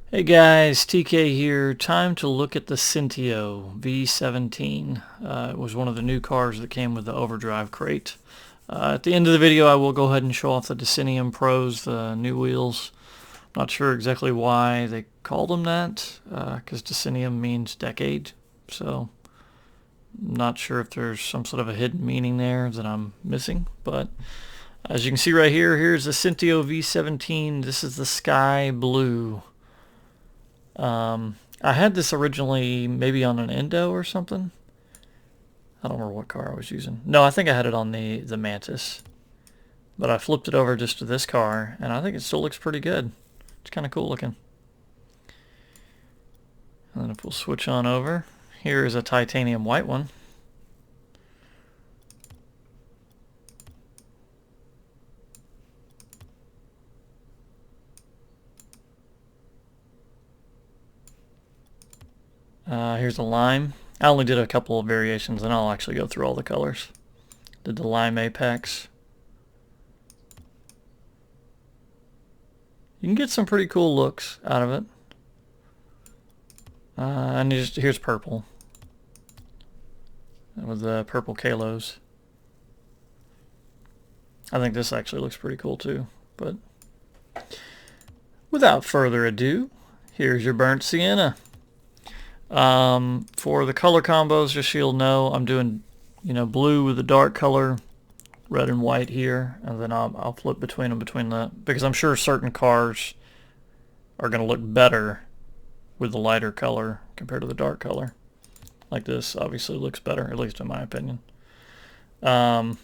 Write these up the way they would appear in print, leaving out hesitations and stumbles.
Hey guys, TK here. Time to look at the Centio V17. It was one of the new cars that came with the Overdrive crate. At the end of the video I will go ahead and show off the Decennium Pros, the new wheels. Not sure exactly why they called them that, because Decennium means decade, so not sure if there's some sort of a hidden meaning there that I'm missing, but as you can see right here, here's the Centio V17. This is the sky blue. I had this originally maybe on an Endo or something. I don't remember what car I was using. No, I think I had it on the Mantis. But I flipped it over just to this car, and I think it still looks pretty good. It's kind of cool looking. And then if we'll switch on over, here is a titanium white one. Here's a lime. I only did a couple of variations, and I'll actually go through all the colors. Did the lime apex. You can get some pretty cool looks out of it. And here's purple. With the purple kalos. I think this actually looks pretty cool too. But without further ado, here's your burnt sienna. For the color combos, just so you'll know, I'm doing, blue with the dark color, red and white here, and then I'll flip between them because I'm sure certain cars are going to look better with the lighter color compared to the dark color. Like this obviously looks better, at least in my opinion. Kind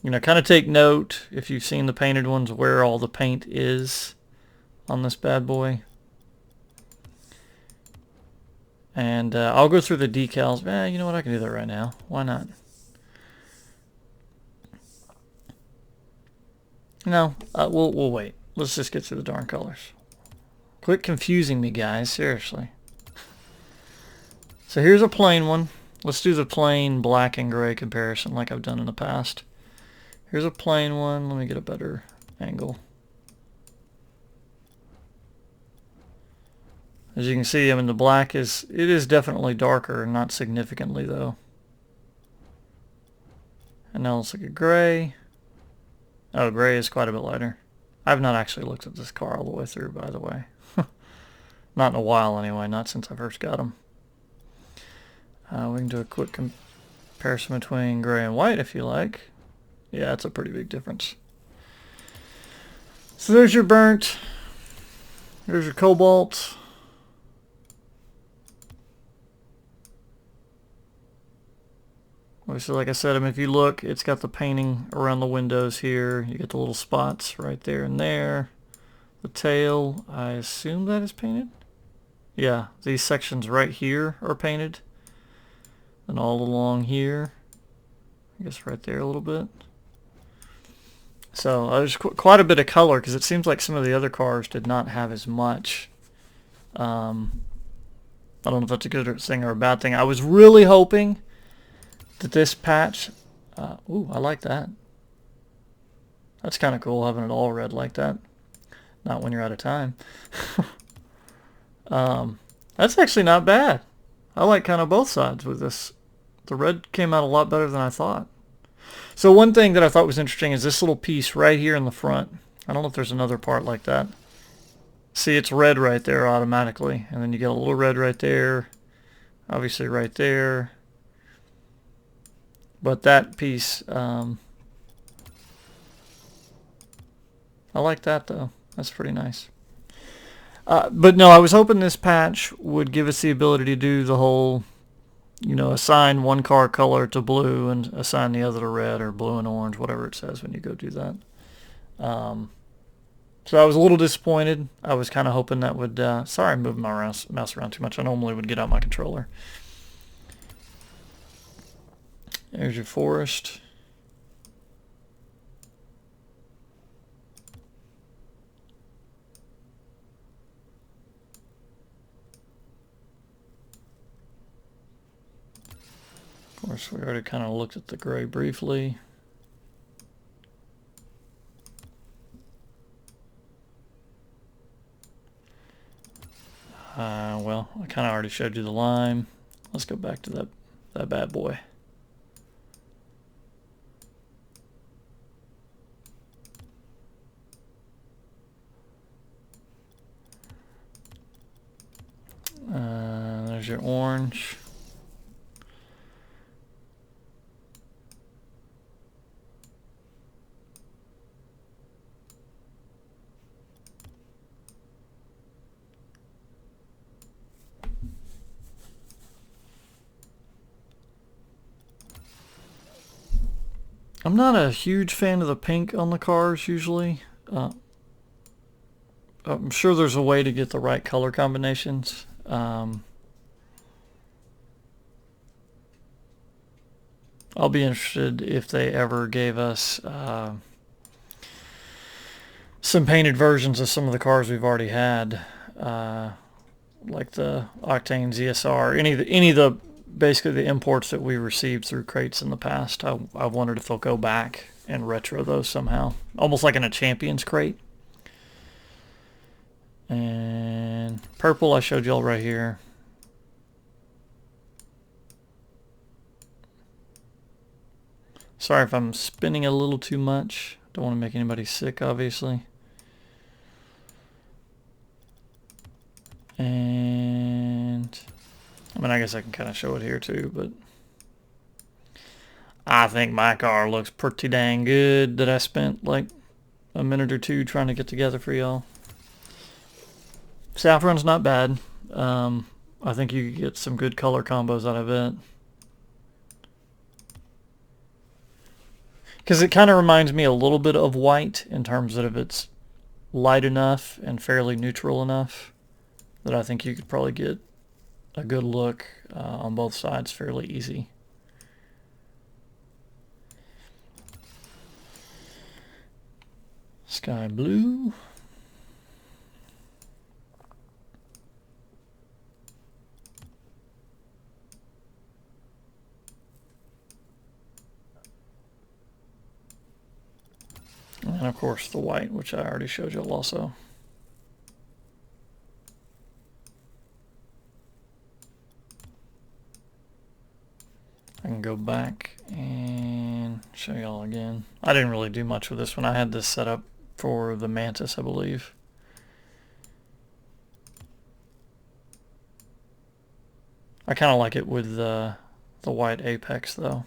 of take note, if you've seen the painted ones, where all the paint is on this bad boy. And I'll go through the decals. You know what? I can do that right now. Why not? No, we'll wait. Let's just get through the darn colors. Quit confusing me, guys. Seriously. So here's a plain one. Let's do the plain black and gray comparison like I've done in the past. Here's a plain one. Let me get a better angle. As you can see, the black is definitely darker, not significantly though. And now let's look at gray. Oh, gray is quite a bit lighter. I've not actually looked at this car all the way through, by the way. Not in a while anyway, not since I first got them. We can do a quick comparison between gray and white if you like. Yeah, it's a pretty big difference. So there's your burnt. There's your cobalt. So like I said, if you look, it's got the painting around the windows here. You get the little spots right there and there. The tail, I assume that is painted. Yeah, these sections right here are painted. And all along here, I guess right there a little bit. So there's quite a bit of color because it seems like some of the other cars did not have as much. I don't know if that's a good thing or a bad thing. I was really hoping that this patch, ooh, I like that. That's kind of cool having it all red like that. Not when you're out of time. That's actually not bad. I like kind of both sides with this. The red came out a lot better than I thought. So one thing that I thought was interesting is this little piece right here in the front. I don't know if there's another part like that. See, it's red right there automatically. And then you get a little red right there. Obviously right there. But that piece, I like that though. That's pretty nice. But no, I was hoping this patch would give us the ability to do the whole, assign one car color to blue and assign the other to red or blue and orange, whatever it says when you go do that. So I was a little disappointed. I was kind of hoping that would, sorry I'm moving my mouse around too much. I normally would get out my controller. There's your forest. Of course, we already kind of looked at the gray briefly. Well, I kind of already showed you the lime. Let's go back to that bad boy. There's your orange. I'm not a huge fan of the pink on the cars usually. I'm sure there's a way to get the right color combinations. I'll be interested if they ever gave us some painted versions of some of the cars we've already had, like the Octane ZSR, any of the basically the imports that we received through crates in the past. I wondered if they'll go back and retro those somehow, almost like in a Champions crate. And purple I showed y'all right here. Sorry if I'm spinning a little too much. Don't want to make anybody sick, obviously. And I mean, I guess I can kind of show it here too, but I think my car looks pretty dang good that I spent like a minute or two trying to get together for y'all. Saffron's not bad. I think you could get some good color combos out of it. Because it kind of reminds me a little bit of white in terms of it's light enough and fairly neutral enough that I think you could probably get a good look on both sides fairly easy. Sky blue. And of course the white, which I already showed you also. I can go back and show y'all again. I didn't really do much with this one. I had this set up for the Mantis, I believe. I kind of like it with the white apex though.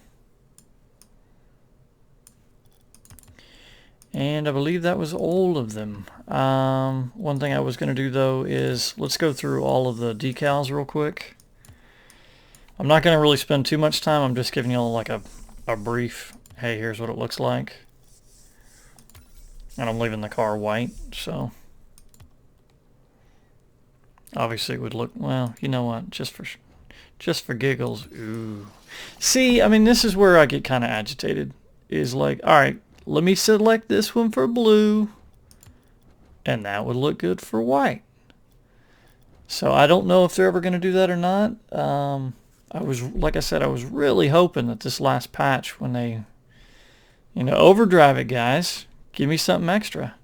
And I believe that was all of them. One thing I was going to do though is let's go through all of the decals real quick. I'm not going to really spend too much time. I'm just giving you all like a brief, hey, here's what it looks like. And I'm leaving the car white, so obviously it would look, well, you know what, just for giggles. Ooh. See, I mean, this is where I get kind of agitated. Is like, all right, let me select this one for blue, and that would look good for white. So I don't know if they're ever going to do that or not. Like I said, I was really hoping that this last patch, when they, overdrive it, guys, give me something extra.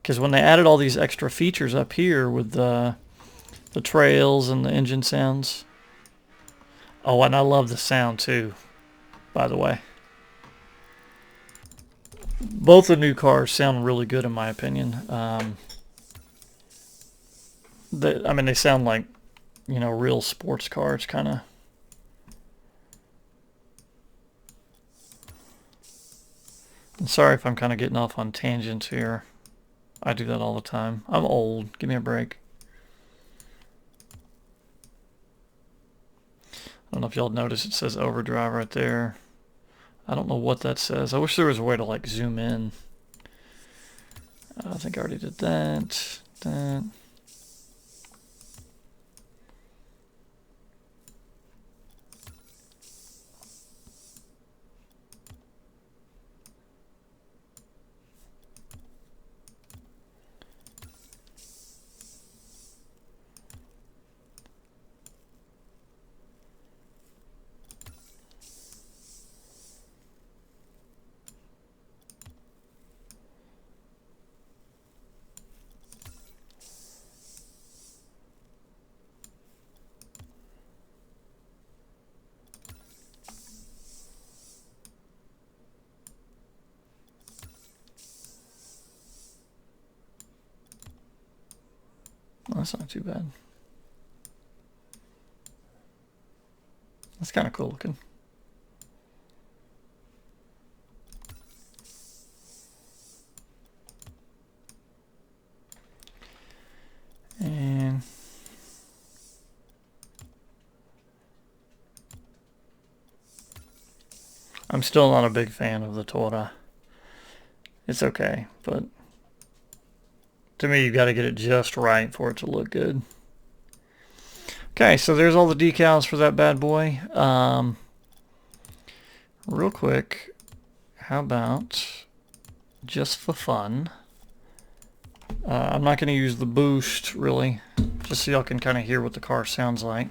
Because when they added all these extra features up here with the trails and the engine sounds. Oh, and I love the sound too, by the way. Both the new cars sound really good in my opinion. They sound like, real sports cars, kind of. I'm sorry if I'm kind of getting off on tangents here. I do that all the time. I'm old. Give me a break. I don't know if y'all noticed it says Overdrive right there. I don't know what that says. I wish there was a way to like zoom in. I think I already did that. That's not too bad. That's kind of cool looking. And I'm still not a big fan of the Tora. It's okay, but to me, you got to get it just right for it to look good. Okay, so there's all the decals for that bad boy. Real quick, how about just for fun? I'm not going to use the boost, really, just so y'all can kind of hear what the car sounds like.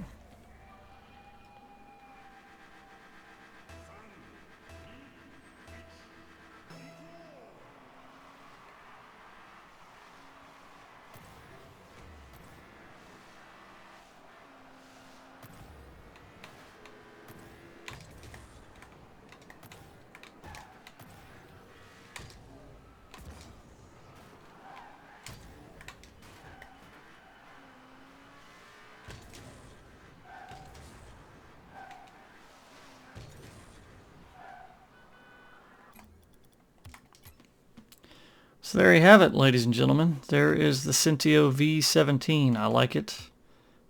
So there you have it, ladies and gentlemen. There is the Centio V17. I like it.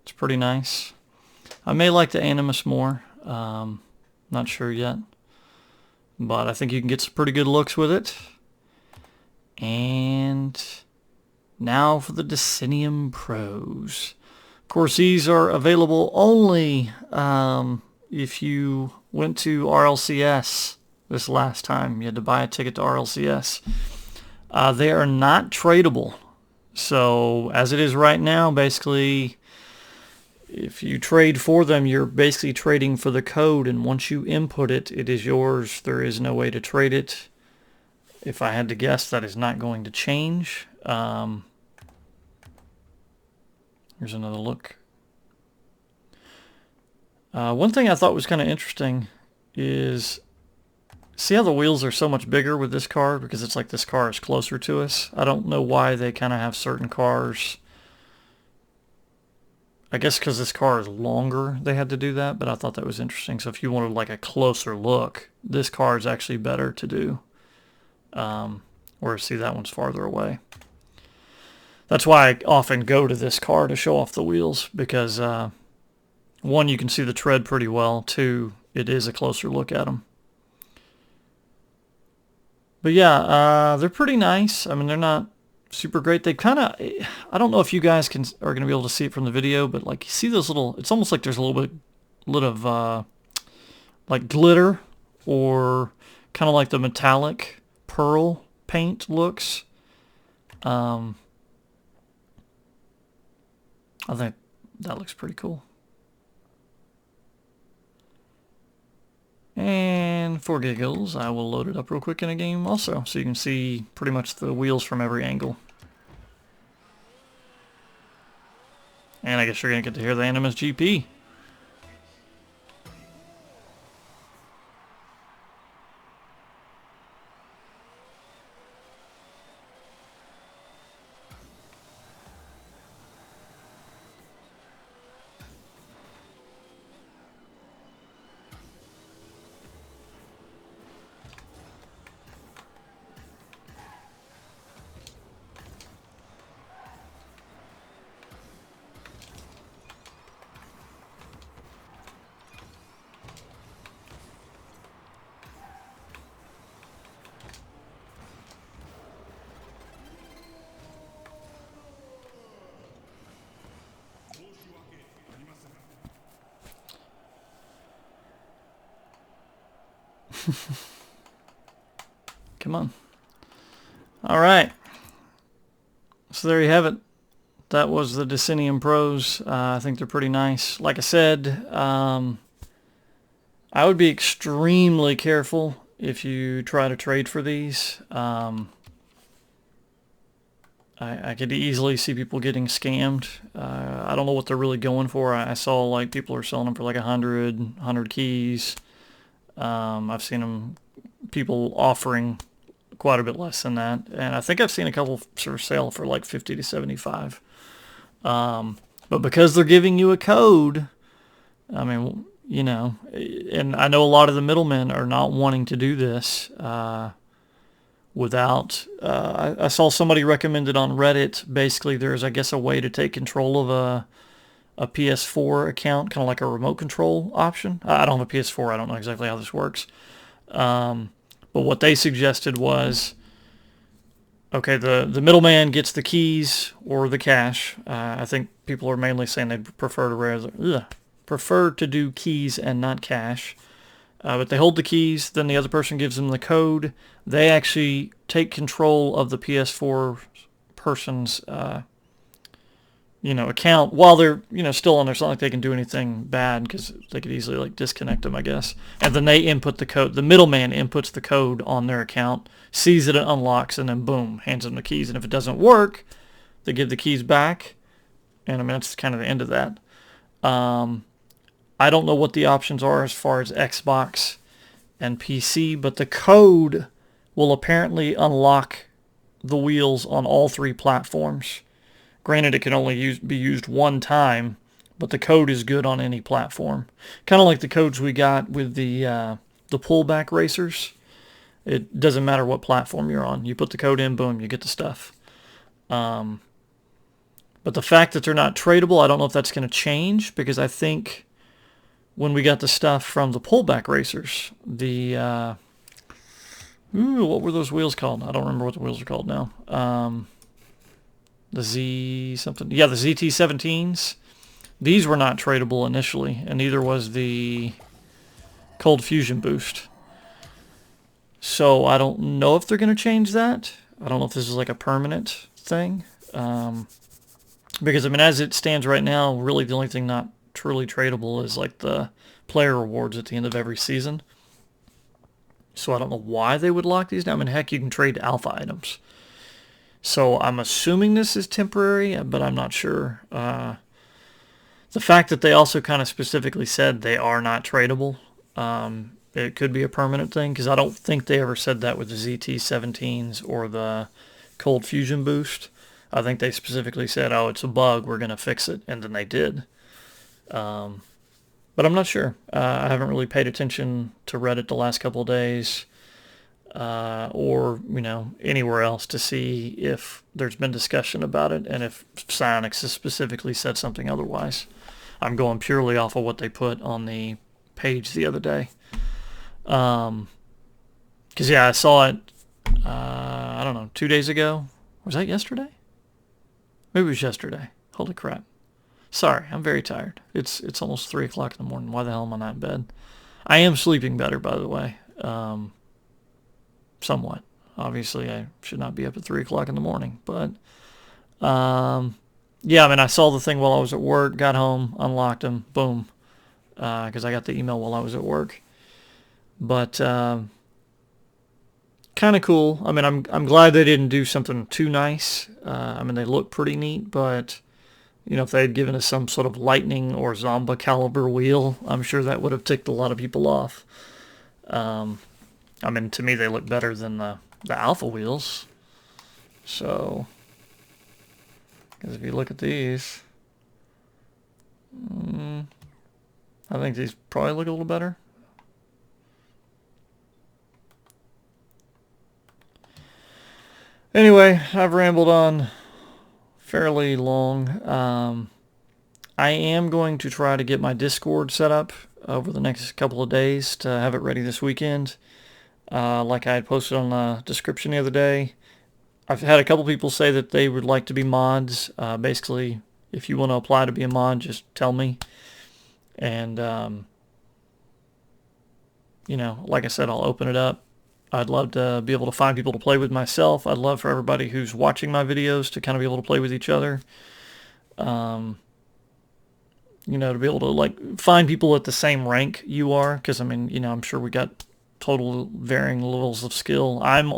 It's pretty nice. I may like the Animus more. Not sure yet. But I think you can get some pretty good looks with it. And now for the Decennium Pros. Of course, these are available only if you went to RLCS this last time. You had to buy a ticket to RLCS. They are not tradable. So as it is right now, basically, if you trade for them, you're basically trading for the code, and once you input it, it is yours. There is no way to trade it. If I had to guess, that is not going to change. Here's another look. One thing I thought was kind of interesting is, see how the wheels are so much bigger with this car? Because it's like this car is closer to us. I don't know why they kind of have certain cars. I guess because this car is longer, they had to do that, but I thought that was interesting. So if you wanted like a closer look, this car is actually better to do. Whereas, see, that one's farther away. That's why I often go to this car to show off the wheels, because one, you can see the tread pretty well. Two, it is a closer look at them. But yeah, they're pretty nice. I mean, they're not super great. They kind of, I don't know if you guys are going to be able to see it from the video, but like, you see those little, it's almost like there's a little of like glitter, or kind of like the metallic pearl paint looks. I think that looks pretty cool. And for giggles, I will load it up real quick in a game also, so you can see pretty much the wheels from every angle. And I guess you're going to get to hear the Animus GP. Come on. All right. So there you have it. That was the Decennium Pros. I think they're pretty nice. Like I said, I would be extremely careful if you try to trade for these. I could easily see people getting scammed. I don't know what they're really going for. I saw like people are selling them for like 100 keys. I've seen them, people offering quite a bit less than that, and I think I've seen a couple for sale for like 50 to 75. But because they're giving you a code, I mean, you know, and I know a lot of the middlemen are not wanting to do this without. I saw somebody recommended on Reddit. Basically, there's, I guess, a way to take control of a PS4 account, kind of like a remote control option. I don't have a PS4. I don't know exactly how this works. But what they suggested was, okay, the middleman gets the keys or the cash. I think people are mainly saying they prefer to do keys and not cash. But they hold the keys, then the other person gives them the code. They actually take control of the PS4 person's account while they're, still on there. It's not like they can do anything bad because they could easily like disconnect them, I guess. And then they input the code. The middleman inputs the code on their account, sees it unlocks, and then boom, hands them the keys. And if it doesn't work, they give the keys back. And I mean, that's kind of the end of that. I don't know what the options are as far as Xbox and PC, but the code will apparently unlock the wheels on all three platforms. Granted, it can only be used one time, but the code is good on any platform. Kind of like the codes we got with the pullback racers. It doesn't matter what platform you're on. You put the code in, boom, you get the stuff. But the fact that they're not tradable, I don't know if that's going to change, because I think when we got the stuff from the pullback racers, what were those wheels called? I don't remember what the wheels are called now. The Z something. Yeah, the ZT17s. These were not tradable initially, and neither was the Cold Fusion Boost. So I don't know if they're going to change that. I don't know if this is like a permanent thing. Because, I mean, as it stands right now, really the only thing not truly tradable is like the player rewards at the end of every season. So I don't know why they would lock these down. I mean, heck, you can trade alpha items. So I'm assuming this is temporary, but I'm not sure. The fact that they also kind of specifically said they are not tradable, it could be a permanent thing, because I don't think they ever said that with the ZT17s or the Cold Fusion Boost. I think they specifically said, oh, it's a bug, we're going to fix it, and then they did. But I'm not sure. I haven't really paid attention to Reddit the last couple of days, or anywhere else to see if there's been discussion about it, and if Psyonix has specifically said something otherwise. I'm going purely off of what they put on the page the other day. Because I saw it, I don't know, 2 days ago. Was that yesterday? Maybe it was yesterday. Holy crap. Sorry, I'm very tired. It's almost 3 o'clock in the morning. Why the hell am I not in bed? I am sleeping better, by the way. Somewhat. Obviously, I should not be up at 3 o'clock in the morning. But, yeah, I mean, I saw the thing while I was at work, got home, unlocked them, boom. Because I got the email while I was at work. But, kind of cool. I mean, I'm glad they didn't do something too nice. I mean, they look pretty neat, but if they had given us some sort of lightning or Zomba caliber wheel, I'm sure that would have ticked a lot of people off. I mean, to me, they look better than the alpha wheels. So, because if you look at these, I think these probably look a little better. Anyway, I've rambled on fairly long. I am going to try to get my Discord set up over the next couple of days to have it ready this weekend. Like I had posted on the description the other day, I've had a couple people say that they would like to be mods. Basically, if you want to apply to be a mod, just tell me. And, like I said, I'll open it up. I'd love to be able to find people to play with myself. I'd love for everybody who's watching my videos to kind of be able to play with each other. To be able to like find people at the same rank you are, because I mean, I'm sure we got total varying levels of skill. I don't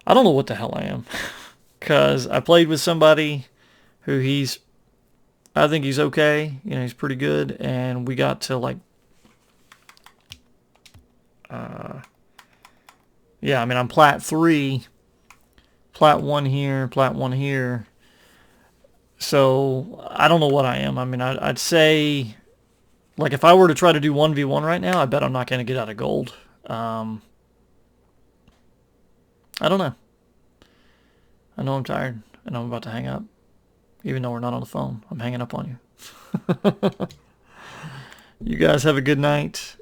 know what the hell I am, because I played with somebody who I think he's okay. He's pretty good, and we got to like. Yeah, I mean, I'm Plat 3, Plat 1 here, Plat 1 here. So I don't know what I am. I mean, I'd say, like, if I were to try to do 1v1 right now, I bet I'm not going to get out of gold. I don't know. I know I'm tired, and I'm about to hang up. Even though we're not on the phone, I'm hanging up on you. You guys have a good night.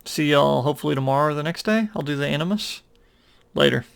See y'all hopefully tomorrow or the next day. I'll do the Animus. Later.